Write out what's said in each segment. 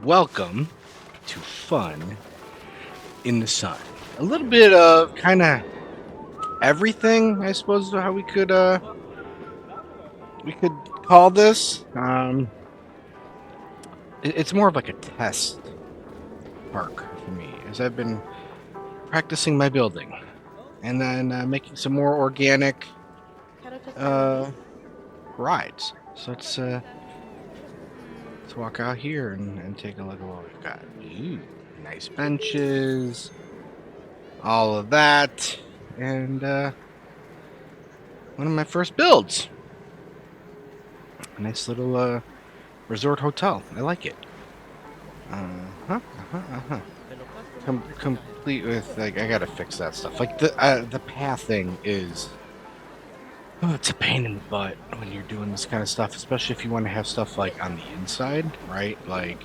Welcome to Fun in the Sun. A little bit of kind of everything, I suppose, is how we could call this. It's more of like a test park for me, as I've been practicing my building and then making some more organic uh, rides. So let's walk out here and take a look at what we've got. Ooh, nice benches, all of that, and one of my first builds. A nice little resort hotel. I like it. Complete with like I gotta fix that stuff. Like the pathing is. Oh, it's a pain in the butt when you're doing this kind of stuff, especially if you want to have stuff like on the inside, right? Like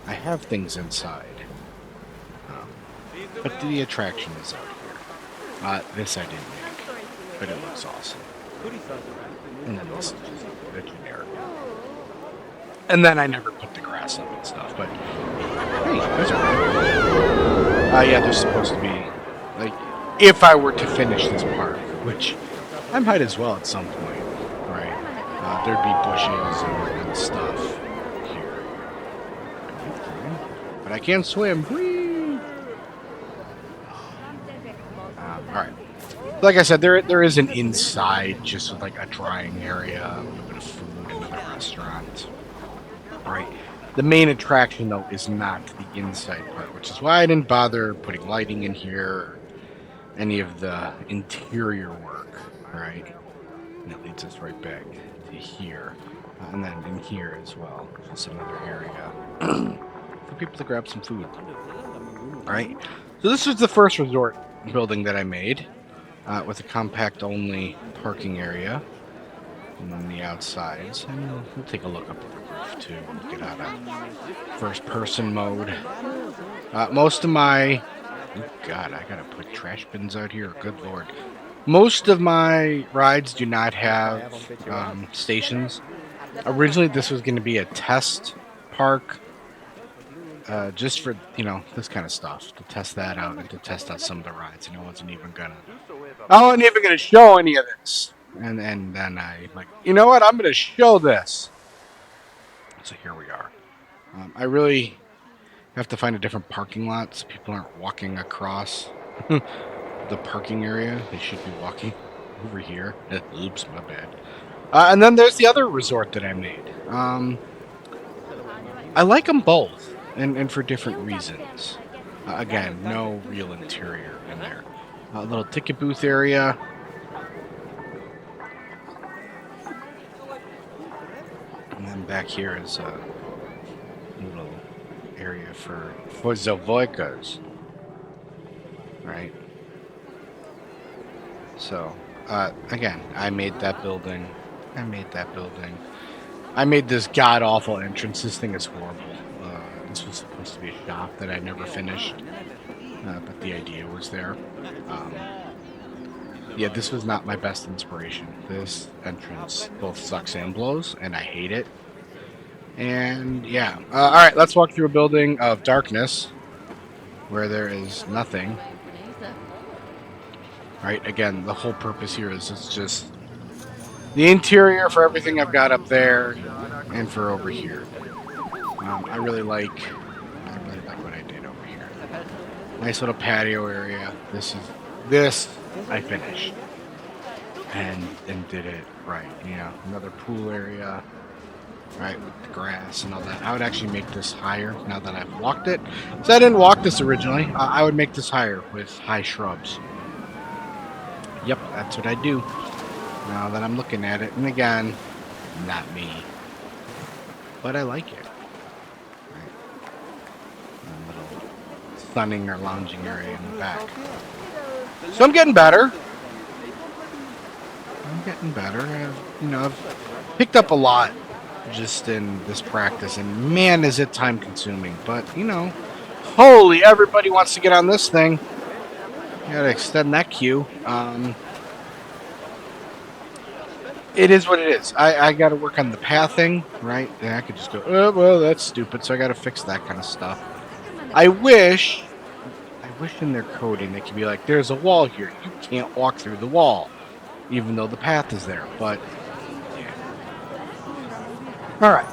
I have things inside, but the attraction is out here. This I didn't make, but it looks awesome. And then this is just a generic. And then I never put the grass up and stuff, but hey, those are yeah, they're supposed to be, like, if I were to finish this park, which I might as well at some point, right? There'd be bushes and stuff here. But I can't swim. Whee! Alright. Like I said, there is an inside, just with like a drying area, a little bit of food, another restaurant. Right. The main attraction, though, is not the inside part, which is why I didn't bother putting lighting in here, or any of the interior work, right? And that leads us right back to here, and then in here as well, just another area for people to grab some food, right? So this was the first resort building that I made, with a compact-only parking area. And on the outsides, and we'll take a look up at the roof too. Get out of first-person mode. Most of my, oh God, I gotta put trash bins out here. Good Lord. Most of my rides do not have stations. Originally, this was going to be a test park, just for this kind of stuff, to test that out and to test out some of the rides. And I wasn't even gonna show any of this. And then I like, you know what? I'm going to show this. So here we are. I really have to find a different parking lot so people aren't walking across the parking area. They should be walking over here. Oops, my bad. And then there's the other resort that I made. I like them both, and for different reasons. Again, no real interior in there. A little ticket booth area. And then back here is a little area for Zavoikas, right? So, again, I made that building. I made this god-awful entrance. This thing is horrible. This was supposed to be a shop that I never finished, but the idea was there. Yeah, this was not my best inspiration. This entrance both sucks and blows, and I hate it. And yeah, all right, let's walk through a building of darkness where there is nothing. Right, again, the whole purpose here is it's just the interior for everything I've got up there and for over here. I really like what I did over here. Nice little patio area. This I finished and did it right. Another pool area, right, with the grass and all that. I would actually make this higher now that I've walked it. So I didn't walk this originally. I would make this higher with high shrubs. Yep, that's what I do. Now that I'm looking at it, and again, not me, but I like it. Right. A little sunning or lounging area in the back. So I'm getting better. I've picked up a lot just in this practice, and man, is it time consuming. But holy, everybody wants to get on this thing. You gotta extend that queue. It is what it is. I got to work on the pathing, right? And I could just go, oh, well, that's stupid. So I got to fix that kind of stuff. I wish in their coding they could be like, there's a wall here. You can't walk through the wall, even though the path is there. But yeah. All right,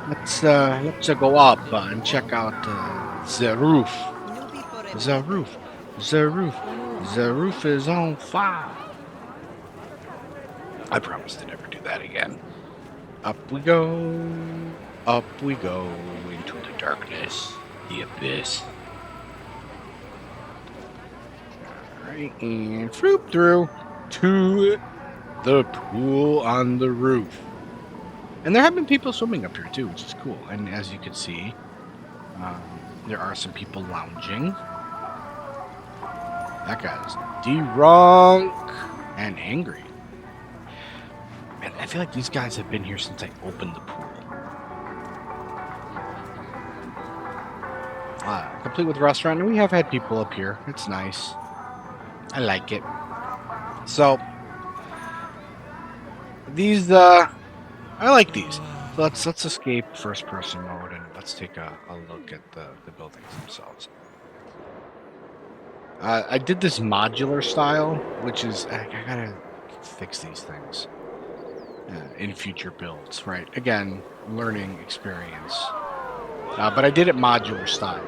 let's go up and check out the roof. The roof. The roof. The roof is on fire. I promise to never do that again. Up we go into the darkness, the abyss. Alright, and floop through to the pool on the roof. And there have been people swimming up here too, which is cool. And as you can see, there are some people lounging. That guy's drunk and angry. Man, I feel like these guys have been here since I opened the pool. Complete with restaurant, and we have had people up here. It's nice. I like it. So these, I like these. So let's escape first person mode and let's take a look at the buildings themselves. I did this modular style, which is I gotta fix these things in future builds, right? Again, learning experience. But I did it modular style.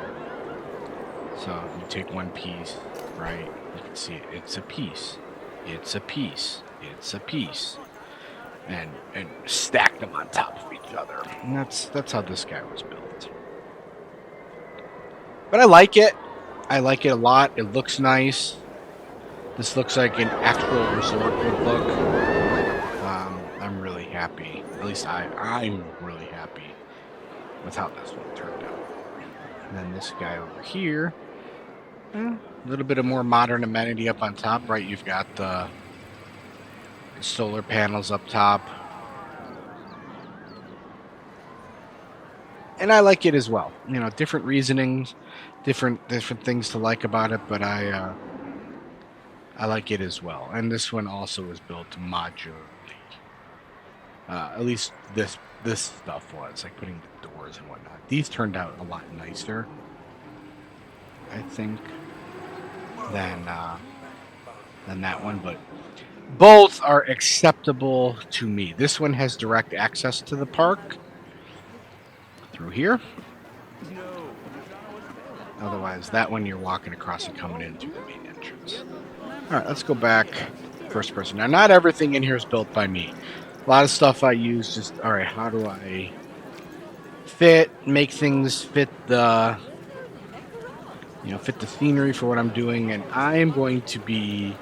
So you take one piece, right? You can see it. It's a piece. It's a piece. It's a piece. And stack them on top of each other. And that's how this guy was built. But I like it. I like it a lot. It looks nice. This looks like an actual resort would look. I'm really happy. At least I'm really happy with how this one turned out. And then this guy over here, a little bit of more modern amenity up on top, right? You've got the solar panels up top. And I like it as well. You know, different reasonings, different things to like about it, but I like it as well. And this one also was built modularly. At least this stuff was, like putting the doors and whatnot. These turned out a lot nicer, I think, than that one, but both are acceptable to me. This one has direct access to the park through here. Otherwise, that one you're walking across and coming in through the main entrance. All right, let's go back first person. Now, not everything in here is built by me. A lot of stuff I use just, all right, how do I make things fit the, fit the scenery for what I'm doing. And I am going to be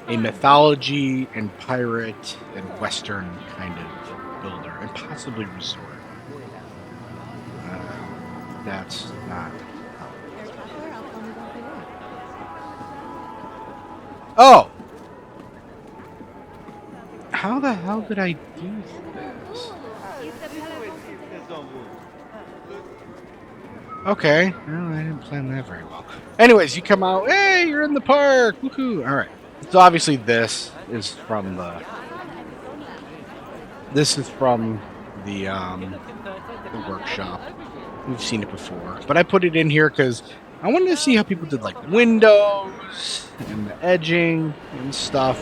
a mythology and pirate and Western kind of builder and possibly resort. That's not. Oh! How the hell did I do this? Okay, well, I didn't plan that very well. Anyways, you come out, hey, you're in the park, woohoo! Alright, so obviously this is from the workshop. We've seen it before, but I put it in here because I wanted to see how people did like windows and the edging and stuff.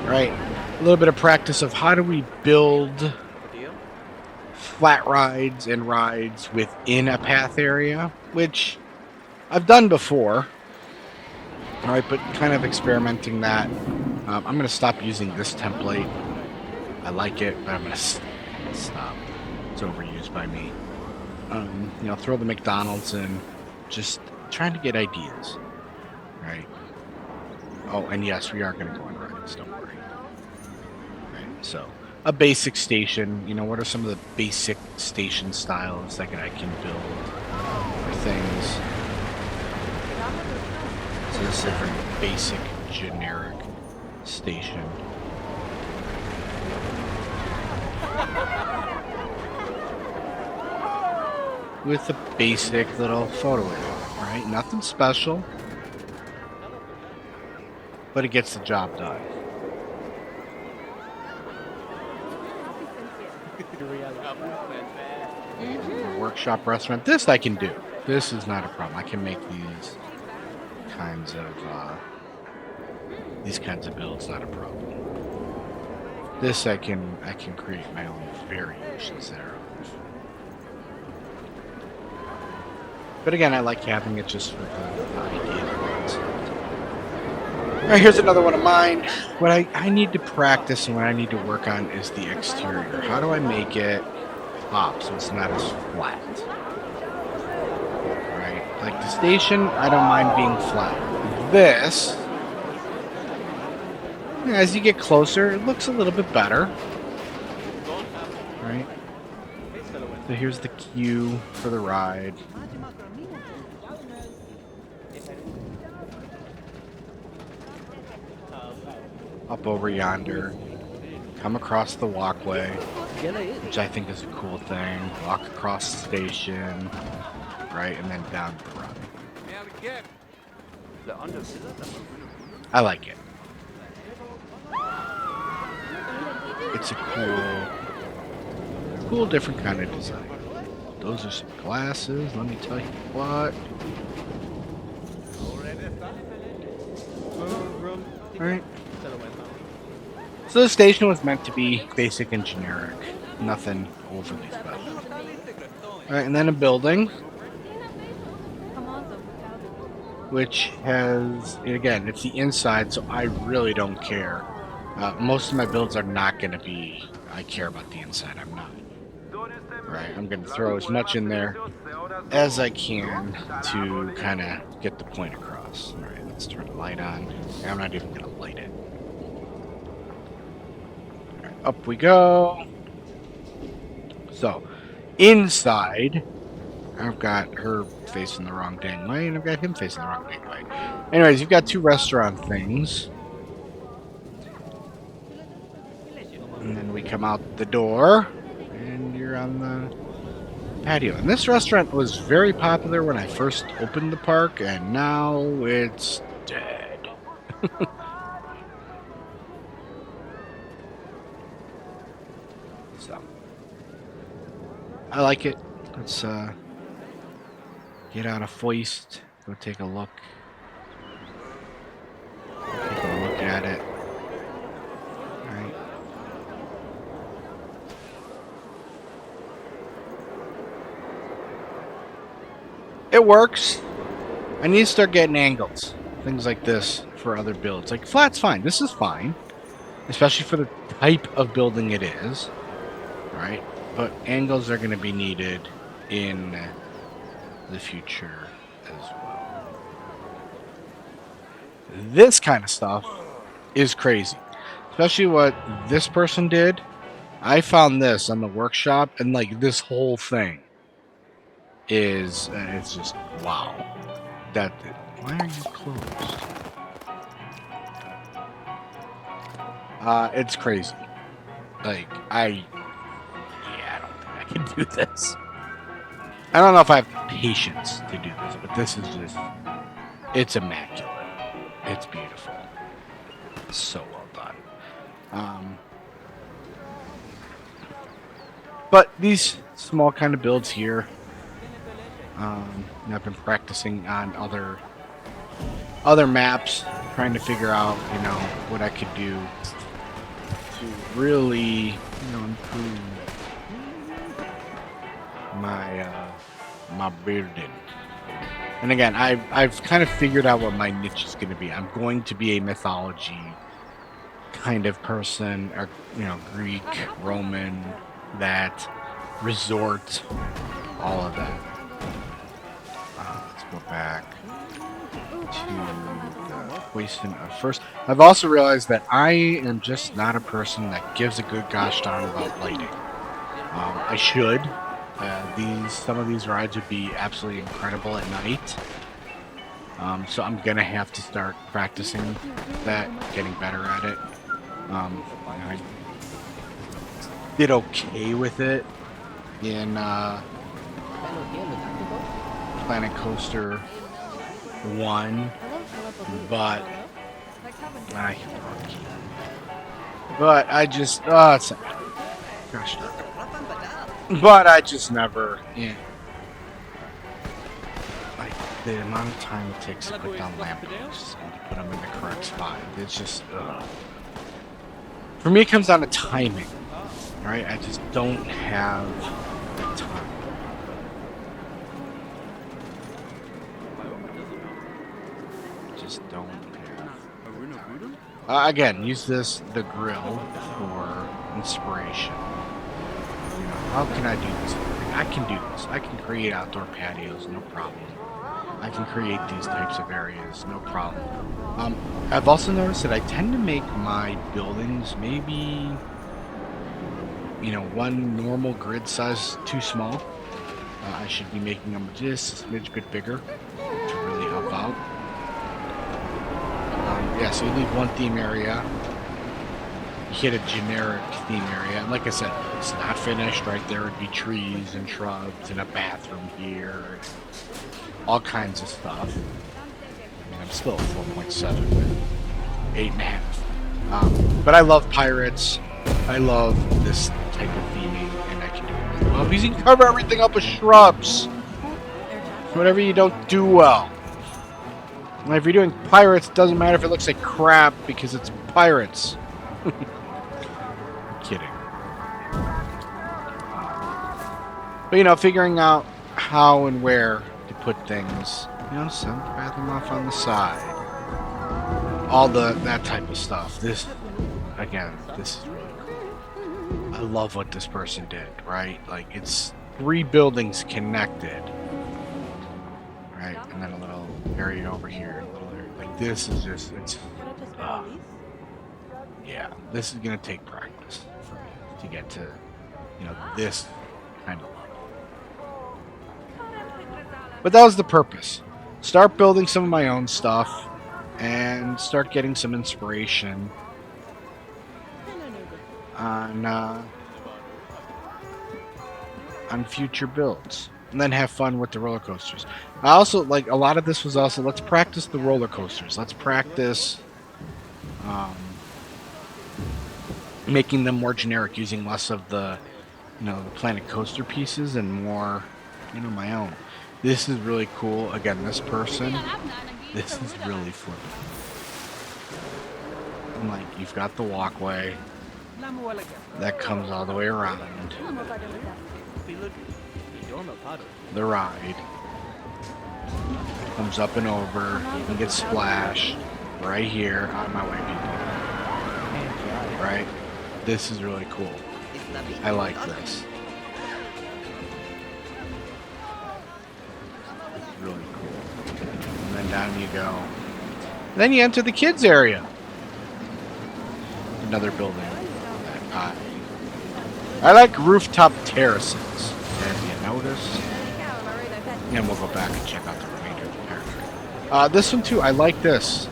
Right, a little bit of practice of how do we build flat rides and rides within a path area, which I've done before. All right, but kind of experimenting that. I'm going to stop using this template. I like it, but I'm going to stop. It's overused by me. Throw the McDonald's in, just trying to get ideas, right? Oh, and yes, we are going to go on rides, don't worry. Right, so a basic station, what are some of the basic station styles that I can build for things? So this is a very basic, generic station. With a basic little photo area, right? Nothing special, but it gets the job done. Workshop restaurant. This I can do. This is not a problem. I can make kinds of these kinds of builds not a problem. This I can create my own variations there. But again, I like having it just for the idea of concept. All right, here's another one of mine. What I need to practice and what I need to work on is the exterior. How do I make it pop so it's not as flat? Right, like the station, I don't mind being flat. This, as you get closer, it looks a little bit better. Right. So here's the queue for the ride. Up over yonder, come across the walkway, which I think is a cool thing. Walk across the station, right, and then down the run. I like it. It's a cool, different kind of design. Those are some glasses. Let me tell you what. All right. So the station was meant to be basic and generic, nothing overly special. Alright, and then a building, which has, again, it's the inside, so I really don't care. Most of my builds are not going to be, I care about the inside, I'm not. Right, I'm going to throw as much in there as I can to kind of get the point across. Alright, let's turn the light on. I'm not even going to light it. Up we go. So, inside, I've got her facing the wrong dang way, and I've got him facing the wrong dang way. Anyways, you've got two restaurant things. And then we come out the door, and you're on the patio. And this restaurant was very popular when I first opened the park, and now it's dead. So, I like it. Let's get out a foist, go take a look. Take a look at it. Alright. It works. I need to start getting angles. Things like this for other builds. Like flat's fine. This is fine. Especially for the type of building it is. Right? But angles are going to be needed in the future as well. This kind of stuff is crazy. Especially what this person did. I found this on the workshop, and like this whole thing is, it's just, wow. Why are you closed? It's crazy. Like, I don't think I can do this. I don't know if I have the patience to do this, but this is just, it's immaculate. It's beautiful. It's so well done. But these small kind of builds here, I've been practicing on other maps, trying to figure out, what I could do to really, improve my building. And again, I've kind of figured out what my niche is going to be. I'm going to be a mythology kind of person, or Greek, Roman, that resort, all of that. Let's go back to the Poison of first. I've also realized that I am just not a person that gives a good gosh darn about lighting. I should. Some of these rides would be absolutely incredible at night. So I'm gonna have to start practicing that, getting better at it. I did okay with it in Planet Coaster 1, but I just Gosh darn it. But I just never. Yeah. Like the amount of time it takes to put down lampposts and to put them in the correct spot. It's just. For me, it comes down to timing. Right? I just don't have the time. Just don't have. Again, use the grill for inspiration. You know, how can I do this? I can do this. I can create outdoor patios, no problem. I can create these types of areas, no problem. I've also noticed that I tend to make my buildings maybe, one normal grid size too small. I should be making them just a smidge bit bigger to really help out. Yeah, so you leave one theme area, you hit a generic theme area, and like I said, it's not finished. Right there would be trees and shrubs and a bathroom here, all kinds of stuff. I mean, I'm still at 4.7, but 8.5. But I love pirates. I love this type of theming, and I can do it really well because you can cover everything up with shrubs. Whatever you don't do well. And if you're doing pirates, it doesn't matter if it looks like crap because it's pirates. I'm kidding. But figuring out how and where to put things. Send the bathroom off on the side. All that type of stuff. This is really cool. I love what this person did, right? Like, it's 3 buildings connected. Right? And then a little area over here. A little area. Like, this is just, yeah, this is going to take practice for me to get to, this kind of level. But that was the purpose. Start building some of my own stuff and start getting some inspiration on future builds. And then have fun with the roller coasters. I also, like, a lot of this was also, let's practice the roller coasters. Let's practice making them more generic, using less of the, the Planet Coaster pieces and more, my own. This is really cool. Again, this person, this is really fun. And, like, you've got the walkway that comes all the way around. The ride comes up and over. You can get splashed right here. Out of my way, people. Right? This is really cool. I like this. It's really cool. And then down you go. And then you enter the kids area. Another building that I like rooftop terraces. Have you noticed? And we'll go back and check out the remainder of the paragraph. This one too, I like this.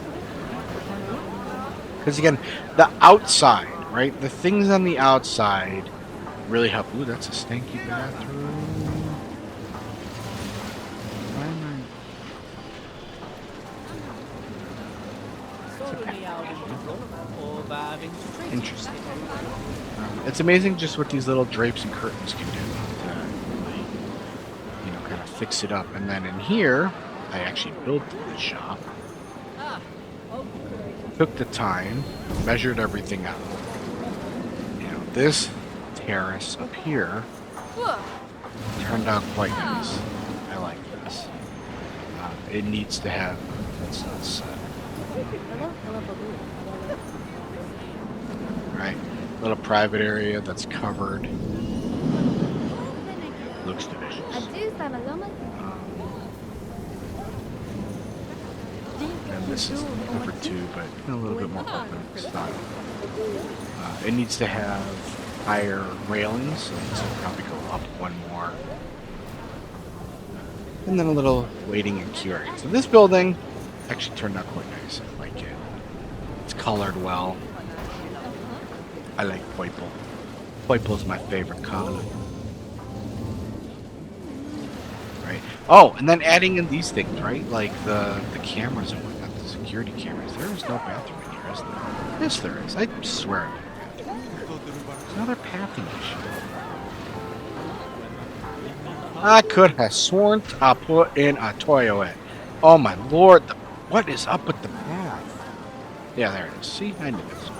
Because again, the outside, right? The things on the outside really help. Ooh, that's a stanky bathroom. Interesting. It's amazing just what these little drapes and curtains can do to really, kind of fix it up. And then in here, I actually built the shop. Took the time, measured everything out. This terrace up here turned out quite nice. I like this. It needs to have. Let's right, little private area that's covered. Looks delicious. And this is number 2, but a little bit more open style. It needs to have higher railings, so it'll probably go up one more. And then a little waiting and queue area. So this building actually turned out quite nice. I like it. It's colored well. I like purple. Purple is my favorite color. Right. Oh, and then adding in these things, right? Like the cameras and whatnot, the security cameras. There is no bathroom in here, is there? Yes, there is. I swear. Another pathing issue. I could have sworn I put in a toilet. Oh my lord, what is up with the path? Yeah, there it is. See, I knew this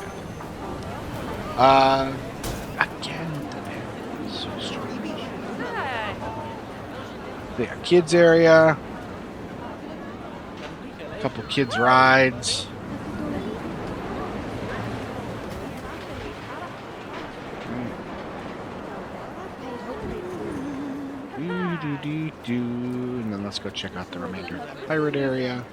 path. Again, the path is so strange. They got kids area. A couple kids rides. And then let's go check out the remainder of that pirate area.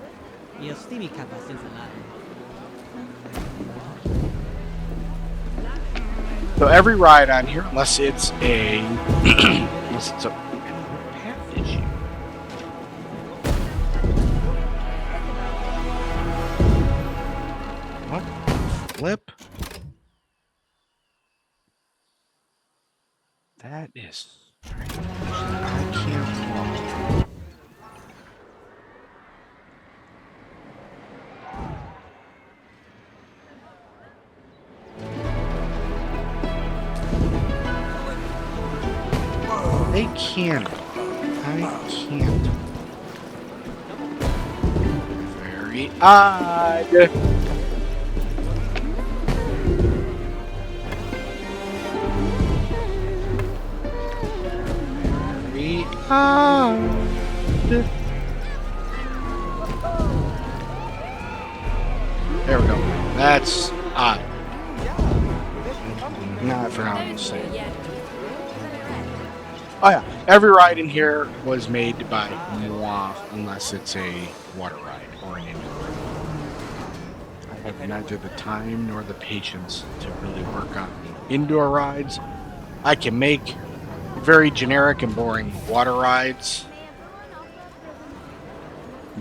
So every ride on here, unless it's a path issue. What? Flip? That is strange. I can't walk. They can't. I can't. Very odd. Very odd. There we go. That's odd. Not for how to say it. Oh yeah, every ride in here was made by moi, unless it's a water ride or an indoor ride. I have neither the time nor the patience to really work on indoor rides. I can make very generic and boring water rides,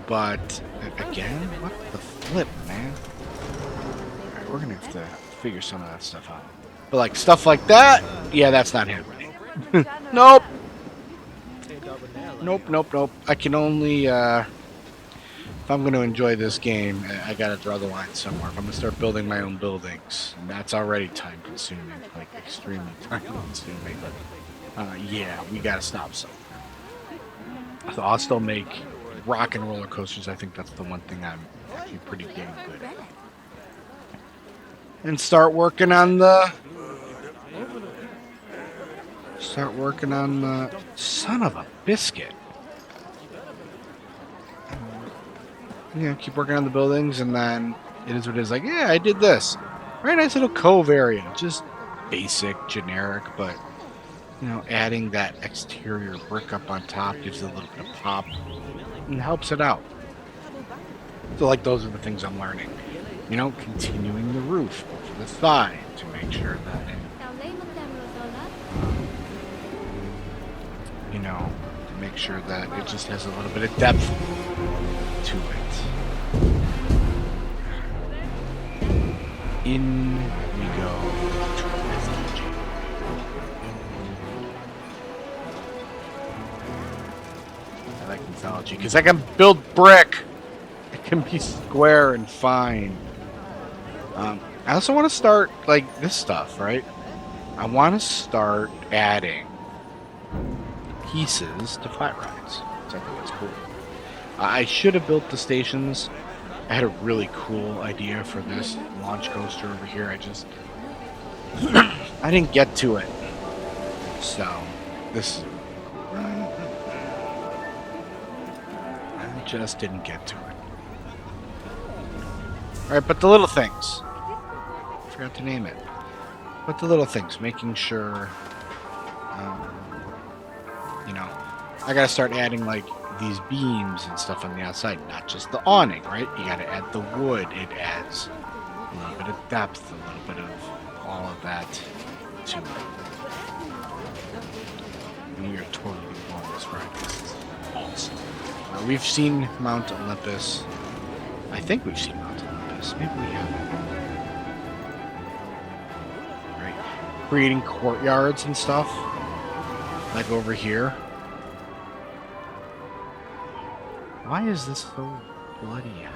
but again, what the flip, man? Alright, we're gonna have to figure some of that stuff out. But like stuff like that, yeah, that's not happening. Nope. Nope. I can only, if I'm going to enjoy this game, I got to draw the line somewhere. If I'm going to start building my own buildings, and that's already time consuming, like extremely time consuming. Yeah, we got to stop somewhere. So I'll still make rock and roller coasters. I think that's the one thing I'm actually pretty damn good at. And start working on the son of a biscuit. You know, keep working on the buildings, and then it is what it is. Like, yeah, I did this. Very nice little cove area. Just basic, generic, but you know, adding that exterior brick up on top gives it a little bit of pop and helps it out. So, like, those are the things I'm learning. You know, continuing the roof over the side to make sure that you know, to make sure that it just has a little bit of depth to it. In we go. I like mythology because I can build brick. It can be square and fine. I also want to start like this stuff, right? I want to start adding pieces to flat rides. So I think that's cool. I should have built the stations. I had a really cool idea for this launch coaster over here. I didn't get to it. So this I just didn't get to it. Alright, but the little things. I forgot to name it. But the little things, making sure you know, I gotta start adding like these beams and stuff on the outside, not just the awning, right? You gotta add the wood. It adds a little bit of depth, a little bit of all of that to it. And we are totally on this ride. This is awesome. We've seen Mount Olympus. I think we've seen Mount Olympus. Maybe we haven't. Right. Creating courtyards and stuff. Like over here. Why is this so bloody high?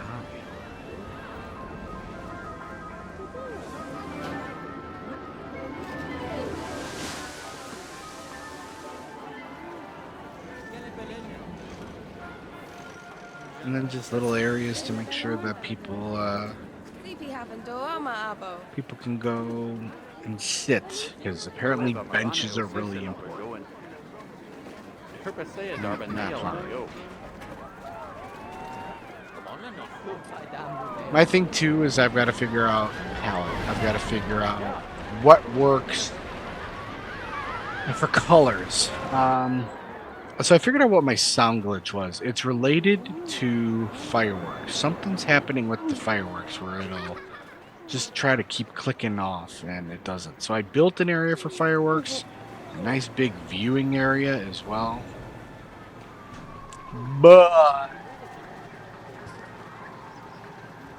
And then just little areas to make sure that people people can go and sit, because apparently benches are really important. Not fun. My thing too is I've got to figure out palette. I've got to figure out what works for colors. So I figured out what my sound glitch was. It's related to fireworks. Something's happening with the fireworks where it'll just try to keep clicking off, and it doesn't. So I built an area for fireworks, a nice big viewing area as well. But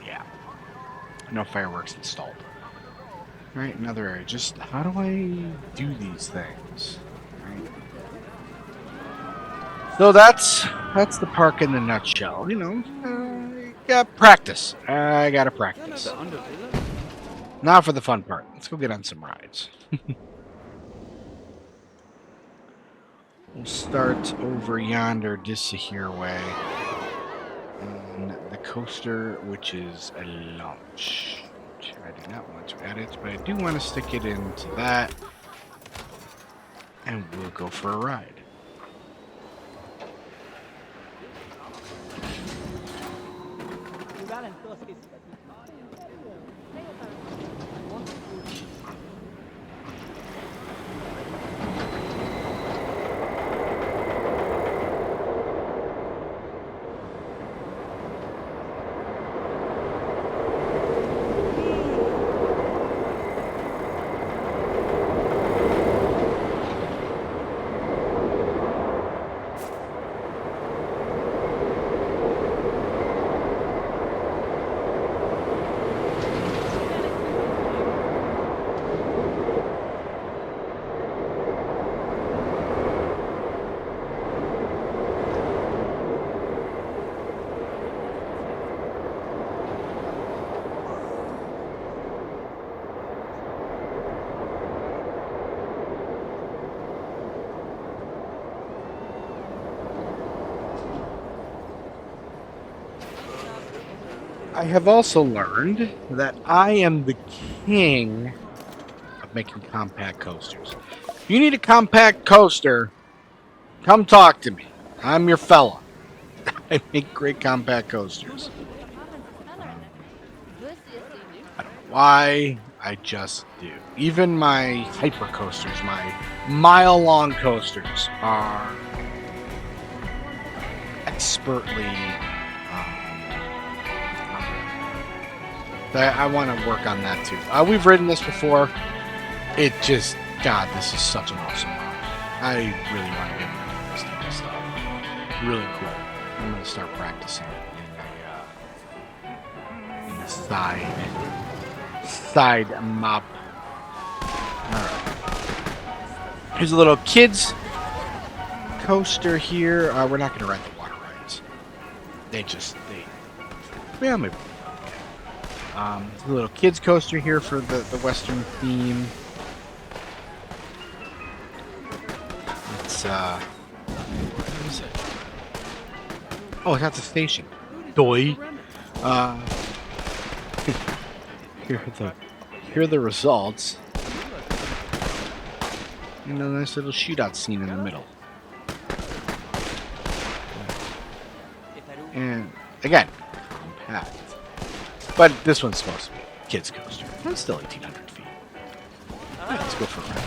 yeah, no fireworks installed. All right, another area. Just how do I do these things? Right. So that's the park in the nutshell. You know, got practice. I gotta practice. Now for the fun part. Let's go get on some rides. We'll start over yonder, Disahir way, and the coaster, which is a launch. I do not want to add it, but I do want to stick it into that, and we'll go for a ride. I have also learned that I am the king of making compact coasters. If you need a compact coaster, come talk to me. I'm your fella. I make great compact coasters. I don't know why, I just do. Even my hyper coasters, my mile-long coasters, are expertly I want to work on that too. We've ridden this before. It just, God, this is such an awesome ride. I really want to get into this type of stuff. Really cool. I'm going to start practicing it in the side map. Alright. Here's a little kids coaster here. We're not going to ride the water rides. Yeah, maybe. A little kids coaster here for the Western theme. It's what is it? Oh, that's a station. Doi. Here are the results. And a nice little shootout scene in the middle. And again, compact. But this one's supposed to be a kids coaster. It's still 1,800 feet. Yeah, let's go for a ride.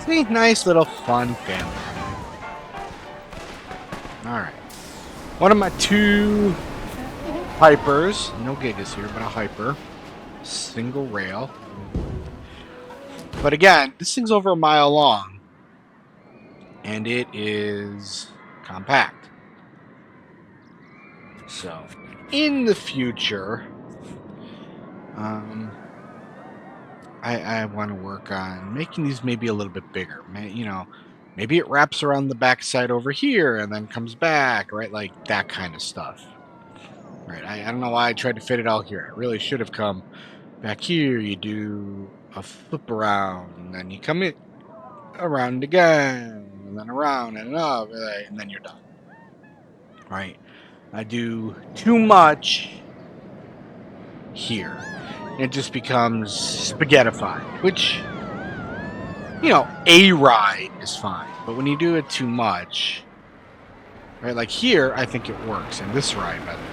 See, nice little fun family. Alright. One of my two hypers, no gigas here, but a hyper. Single rail. But again, this thing's over a mile long. And it is compact. So, in the future, I want to work on making these maybe a little bit bigger. Maybe it wraps around the backside over here and then comes back, right? Like that kind of stuff. Right. I don't know why I tried to fit it all here. I really should have come back here. You do a flip around, and then you come in around again, and then around and up, and then you're done. Right. I do too much here. It just becomes spaghettified, which, a ride is fine. But when you do it too much, right, like here, I think it works. And this ride, by the way,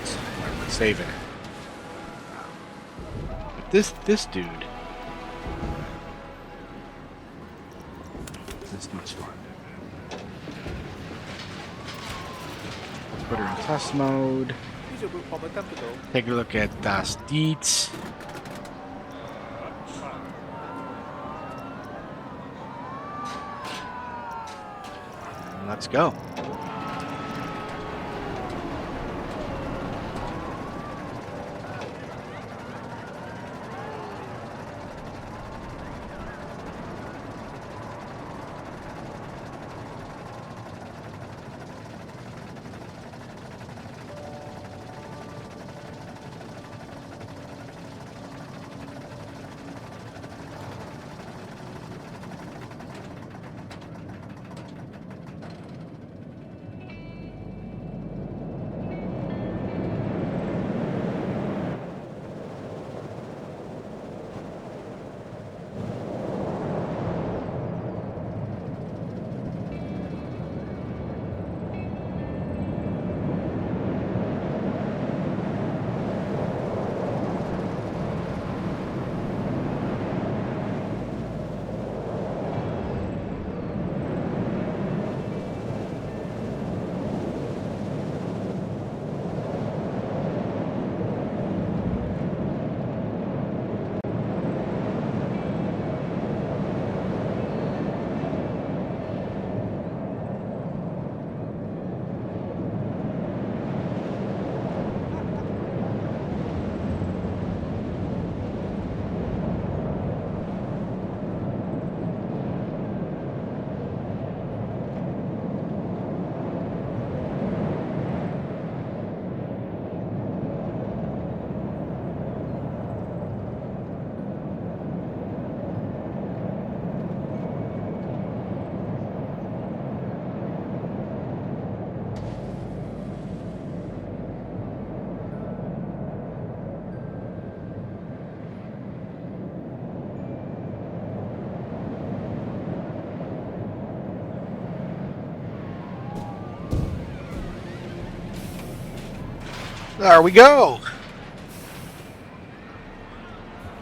is saving it. But this dude's fun. Put her in test mode. Take a look at Das Dietz. Let's go. There we go.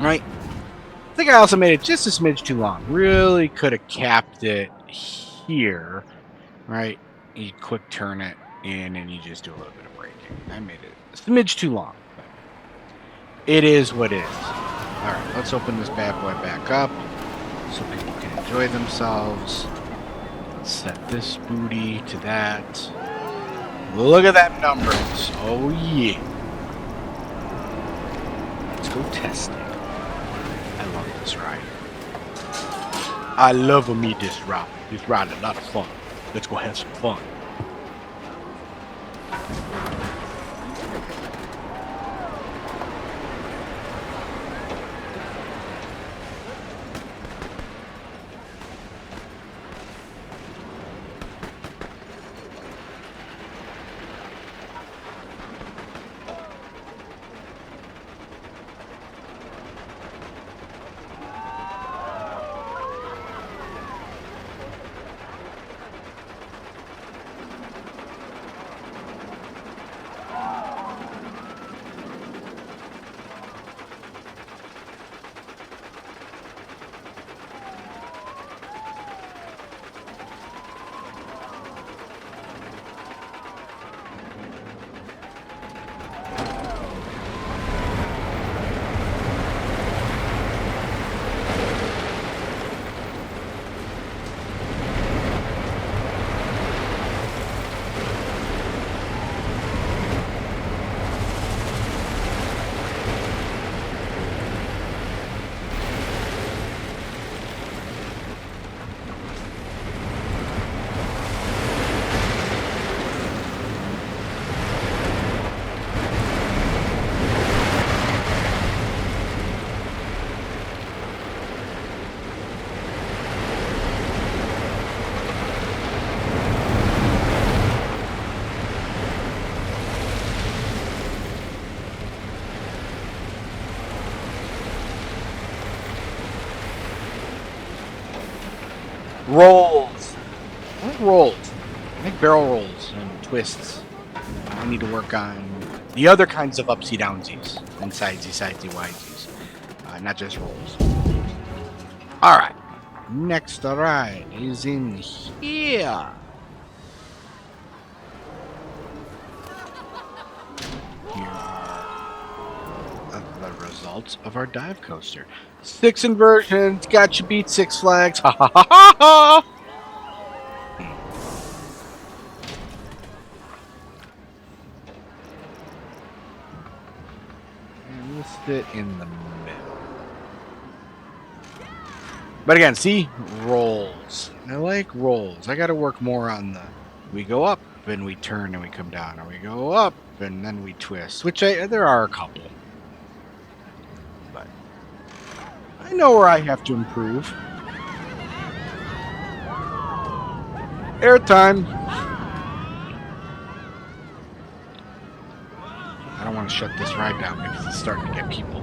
Right. I think I also made it just a smidge too long. Really could have capped it here. Right. You quick turn it in and you just do a little bit of braking. I made it a smidge too long. But it is what it is. Alright, let's open this bad boy back up so people can enjoy themselves. Let's set this booty to that. Look at that numbers. Oh yeah. Let's go test it. I love this ride. I love me this ride. This ride is a lot of fun. Let's go have some fun. Rolls. I like rolls. I like barrel rolls and twists. I need to work on the other kinds of upsy downsies and sidesy, sidesy, widesies. Not just rolls. Alright. Next ride is in here. Here are the results of our dive coaster. 6 inversions. Got you beat, Six Flags. Ha ha ha ha ha! And we'll sit in the middle. But again, see? Rolls. I like rolls. I gotta work more on the... We go up and we turn and we come down. Or we go up and then we twist. Which there are a couple. But I know where I have to improve. Airtime. I don't want to shut this ride down because it's starting to get people.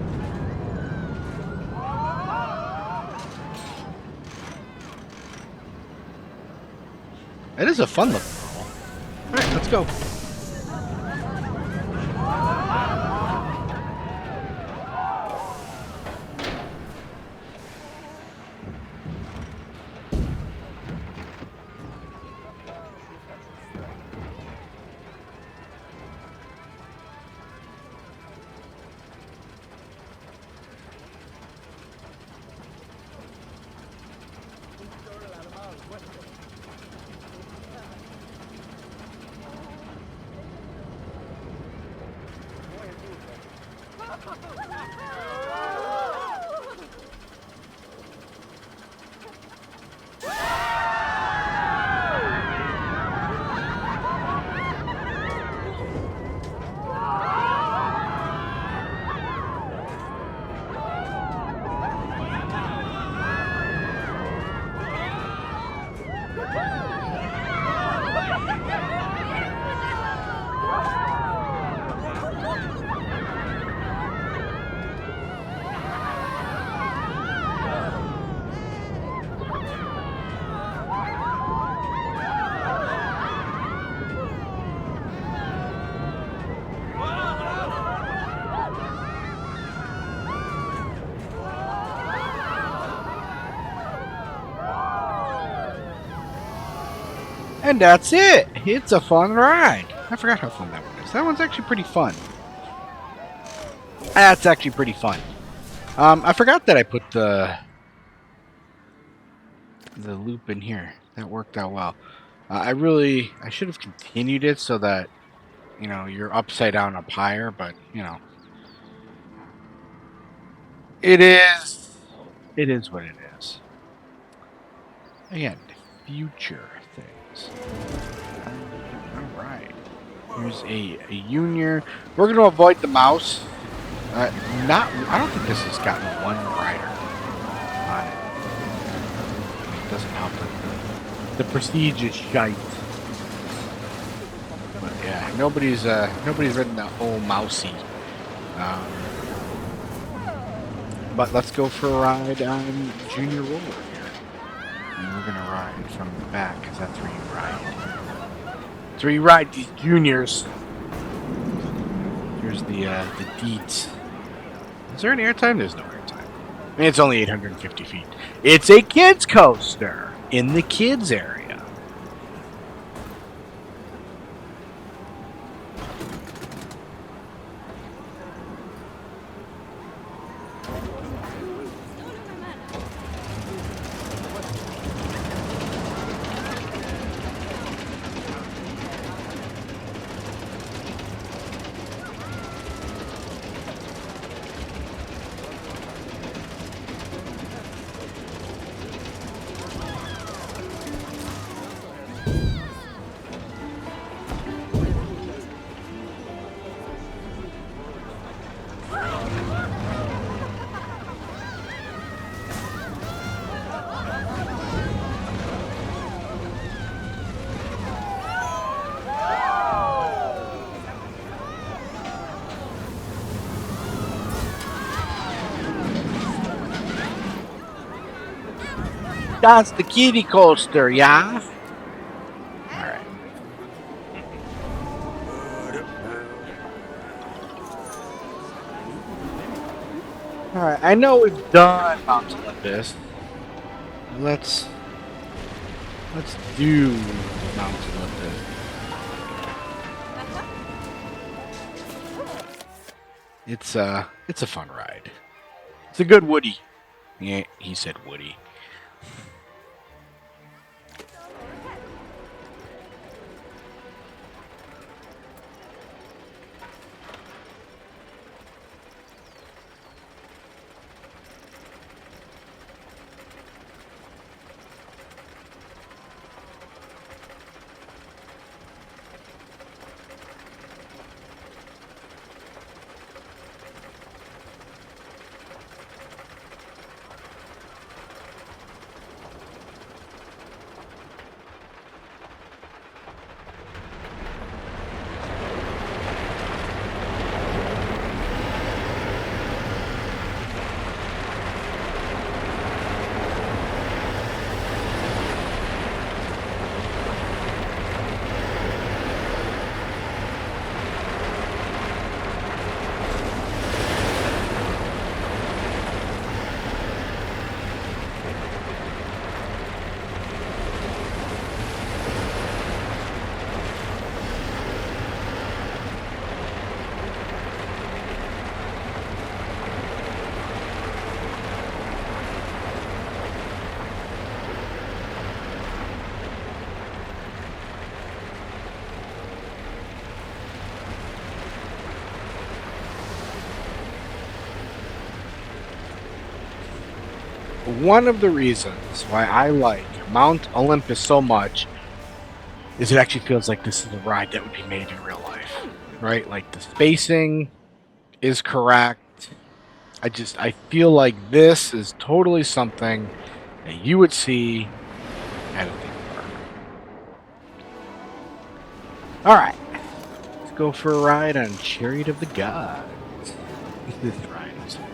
It is a fun looking roll. Alright, let's go. And that's it. It's a fun ride. I forgot how fun that one is. That one's actually pretty fun. That's actually pretty fun. I forgot that I put the loop in here. That worked out well. I should have continued it so that, you know, you're upside down up higher, but, you know, it is what it is. Again, future things. Alright. Here's a Junior. We're going to avoid the mouse. I don't think this has gotten one rider on it. It doesn't help with the prestige is shite. But yeah, nobody's ridden the whole mousey. But let's go for a ride on Junior Roller here. And we're gonna ride from the back, because that's where you ride. That's where you ride these juniors. Here's the deets. Is there an airtime? There's no airtime. I mean, it's only 850 feet. It's a kids coaster in the kids area. That's the kiddie coaster, yeah? Alright. Alright, I know we've done Mount Olympus. Let's do Mount Olympus. It's a fun ride. It's a good Woody. Yeah, he said Woody. One of the reasons why I like Mount Olympus so much is it actually feels like this is a ride that would be made in real life, right? Like the spacing is correct. I feel like this is totally something that you would see at a theme park. All right, let's go for a ride on Chariot of the Gods. This ride is fun.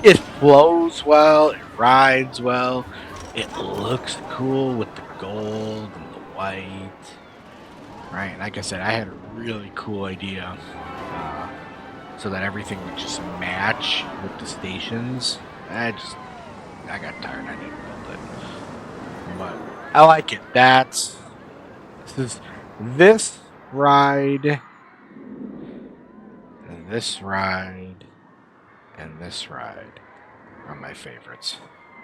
It flows well, it rides well, it looks cool with the gold and the white. Right, like I said, I had a really cool idea so that everything would just match with the stations. I got tired, I didn't build it. But I like it. This ride, and this ride, and this ride are my favorites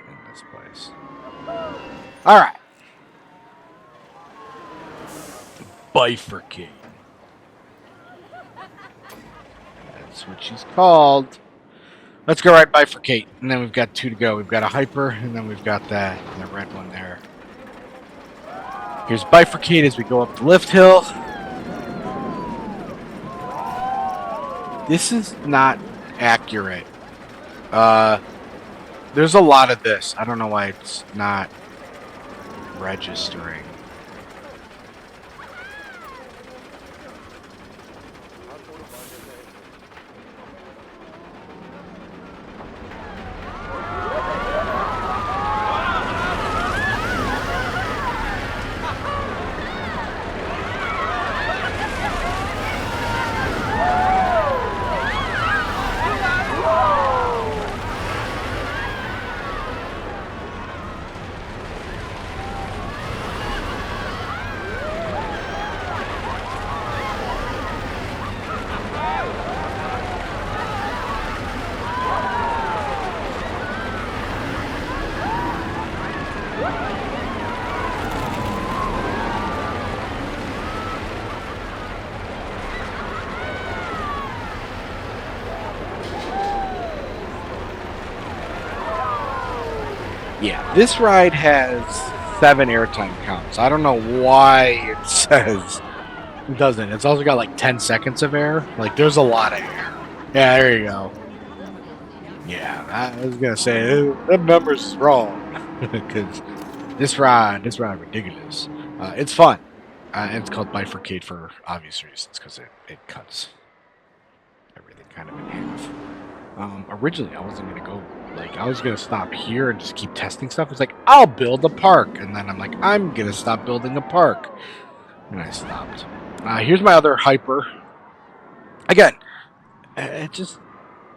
in this place. All right. Bifurcate. That's what she's called. Let's go right bifurcate. And then we've got two to go. We've got a hyper, and then we've got that red one there. Here's bifurcate as we go up the lift hill. This is not accurate. There's a lot of this. I don't know why it's not registering. Yeah, this ride has 7 airtime counts. I don't know why it says it doesn't. It's also got like 10 seconds of air. Like, there's a lot of air. Yeah, there you go. Yeah, I was gonna say them numbers is wrong because this ride ridiculous. It's fun. And it's called Bifurcate for obvious reasons because it cuts everything kind of in half. Originally, I wasn't gonna go. Like, I was gonna stop here and just keep testing stuff. It's like I'll build a park, and then I'm like, I'm gonna stop building a park, and I stopped. Here's my other hyper. Again, it's just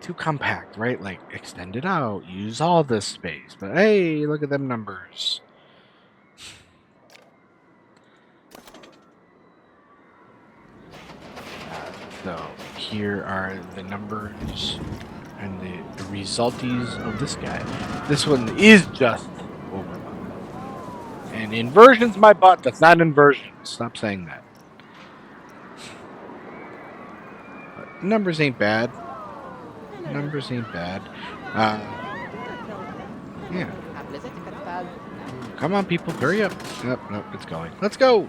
too compact, right? Like, extend it out, use all this space. But hey, look at them numbers. So here are the numbers and the resulties of this guy. This one is just over. And inversion's my butt. That's not inversion. Stop saying that. But numbers ain't bad. Numbers ain't bad. Yeah. Come on, people. Hurry up. Nope, nope, it's going. Let's go.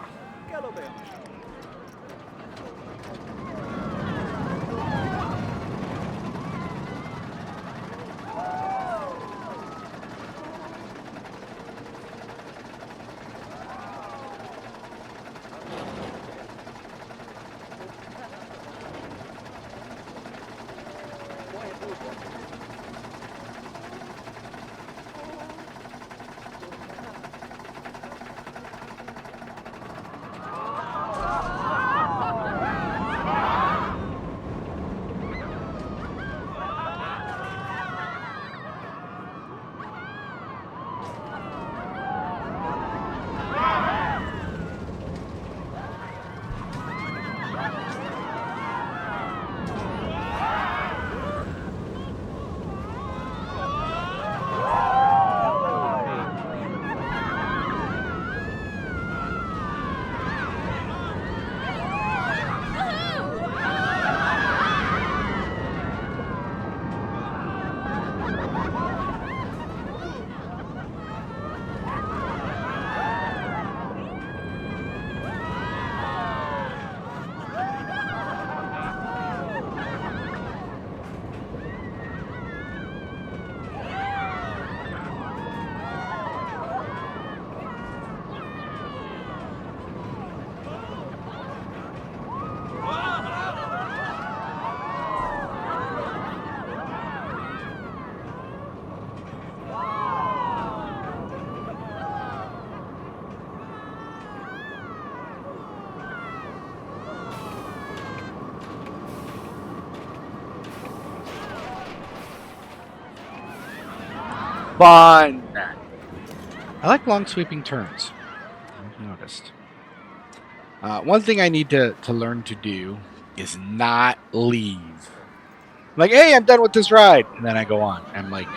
Fun. I like long sweeping turns. I've noticed. One thing I need to learn to do is not leave. Like, hey, I'm done with this ride, and then I go on. I'm like,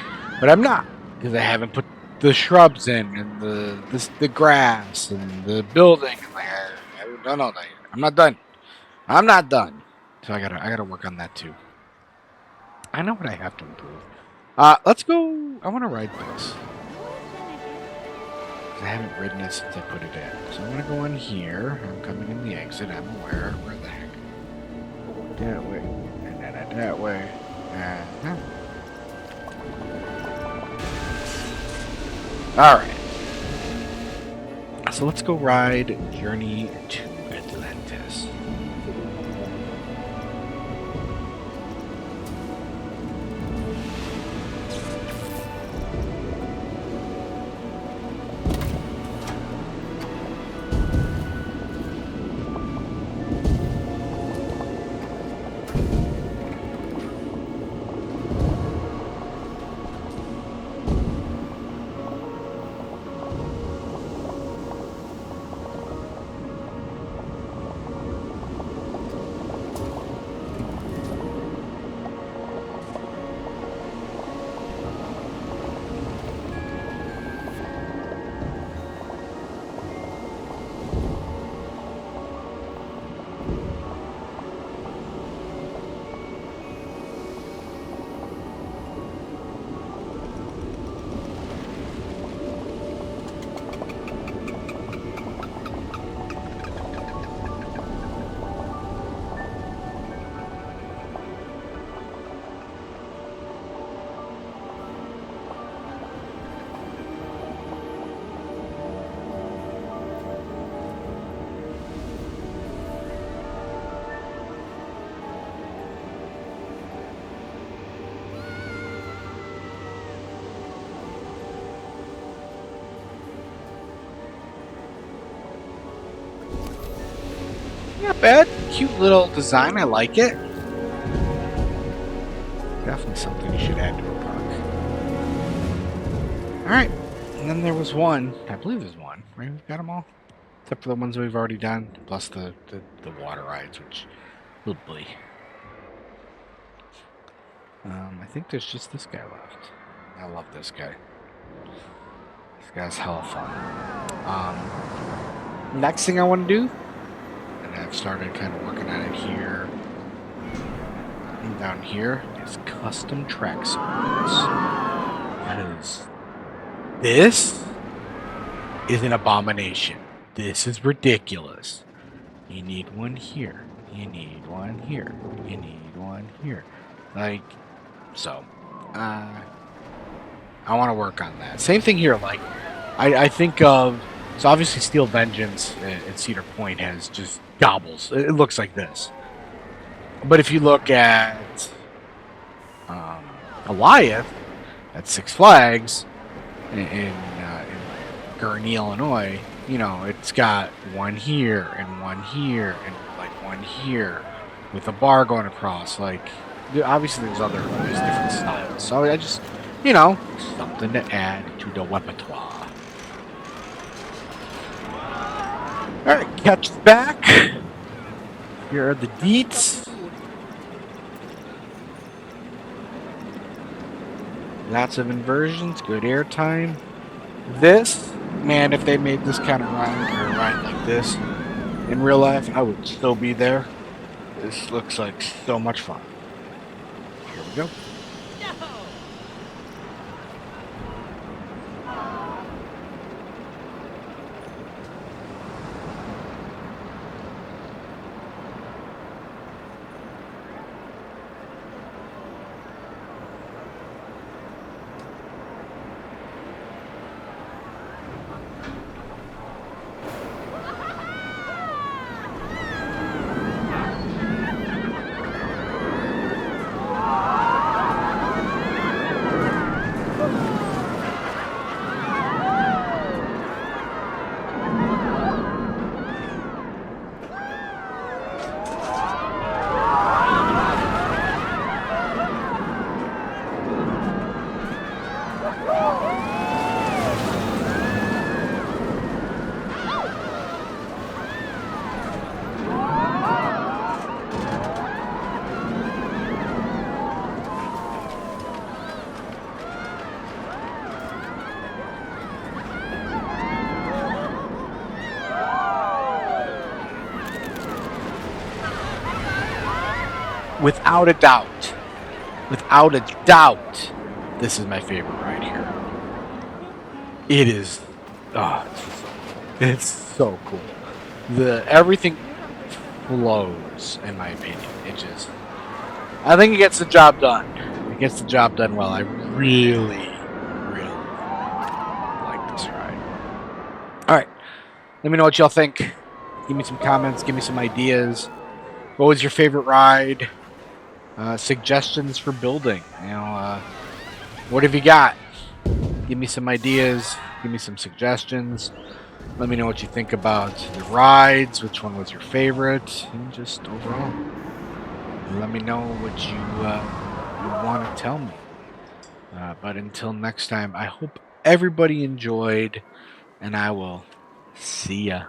but I'm not because I haven't put the shrubs in and the grass and the building. And like, I haven't done all that. I'm not done. I'm not done. So I gotta work on that too. I know what I have to improve. Let's go. I want to ride this. I haven't ridden it since I put it in. So I'm gonna go in here. I'm coming in the exit. I'm aware. Where the heck? That way. And then that way. Alright. So let's go ride Journey to Atlantis. Not bad. Cute little design. I like it. Definitely something you should add to a park. Alright. And then there was one. I believe there's one. Right? We've got them all. Except for the ones we've already done. Plus the water rides, which will be. I think there's just this guy left. I love this guy. This guy's hella fun. Next thing I want to do, and I've started kind of working on it here and down here, is custom track circuits. This is an abomination. This is ridiculous. You need one here. You need one here. You need one here. Like, so, I want to work on that. Same thing here. Like, I think of, so obviously Steel Vengeance at Cedar Point has just gobbles. It looks like this. But if you look at Goliath at Six Flags in Gurnee, Illinois, you know, it's got one here and one here and like one here with a bar going across. Like, obviously there's different styles. So I just, you know, something to add to the repertoire. Alright, catch back. Here are the deets. Lots of inversions, good airtime. This, man, if they made this kind of ride or a ride like this in real life, I would still be there. This looks like so much fun. Here we go. Without a doubt, this is my favorite ride here. It is, it's so cool. Everything flows, in my opinion. I think it gets the job done. It gets the job done well. I really, really like this ride. All right, let me know what y'all think. Give me some comments. Give me some ideas. What was your favorite ride? Suggestions for building. You know, what have you got? Give me some ideas. Give me some suggestions. Let me know what you think about the rides. Which one was your favorite? And just overall, let me know what you want to tell me. But until next time, I hope everybody enjoyed, and I will see ya.